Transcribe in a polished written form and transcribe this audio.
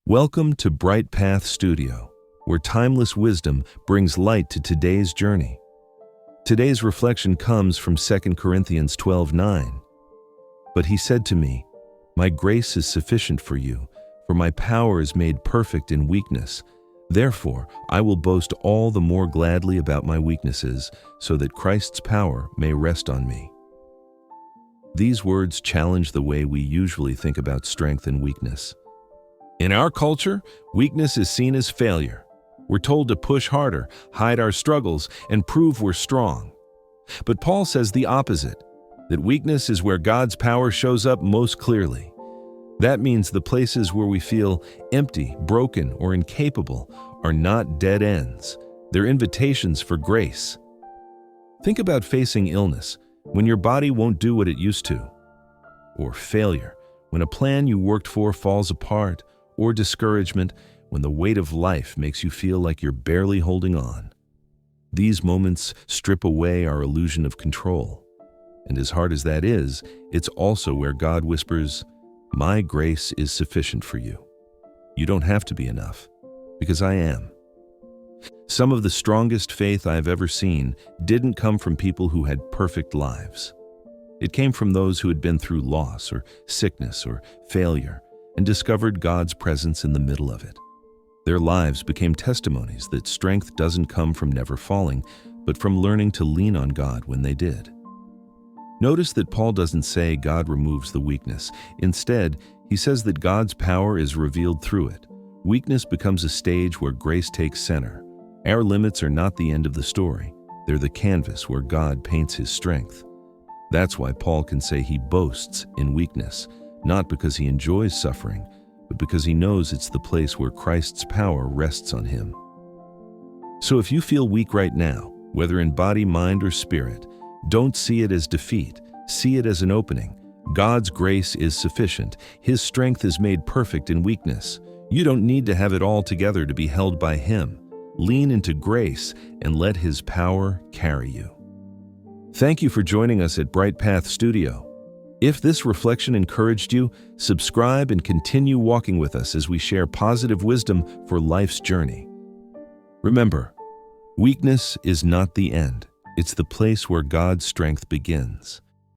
Welcome to Bright Path Studio, where timeless wisdom brings light to today's journey. Today's reflection comes from 2 Corinthians 12:9. But he said to me, "My grace is sufficient for you, for my power is made perfect in weakness. Therefore, I will boast all the more gladly about my weaknesses, so that Christ's power may rest on me." These words challenge the way we usually think about strength and weakness. In our culture, weakness is seen as failure. We're told to push harder, hide our struggles, and prove we're strong. But Paul says the opposite, that weakness is where God's power shows up most clearly. That means the places where we feel empty, broken, or incapable are not dead ends. They're invitations for grace. Think about facing illness, when your body won't do what it used to. Or failure, when a plan you worked for falls apart. Or discouragement, when the weight of life makes you feel like you're barely holding on. These moments strip away our illusion of control. And as hard as that is, it's also where God whispers, "My grace is sufficient for you. You don't have to be enough, because I am." Some of the strongest faith I've ever seen didn't come from people who had perfect lives. It came from those who had been through loss or sickness or failure, and discovered God's presence in the middle of it. Their lives became testimonies that strength doesn't come from never falling, but from learning to lean on God when they did. Notice that Paul doesn't say God removes the weakness. Instead, he says that God's power is revealed through it. Weakness becomes a stage where grace takes center. Our limits are not the end of the story. They're the canvas where God paints his strength. That's why Paul can say he boasts in weakness, not because he enjoys suffering, but because he knows it's the place where Christ's power rests on him. So if you feel weak right now, whether in body, mind, or spirit, don't see it as defeat. See it as an opening. God's grace is sufficient. His strength is made perfect in weakness. You don't need to have it all together to be held by him. Lean into grace and let his power carry you. Thank you for joining us at Bright Path Studio. If this reflection encouraged you, subscribe and continue walking with us as we share positive wisdom for life's journey. Remember, weakness is not the end. It's the place where God's strength begins.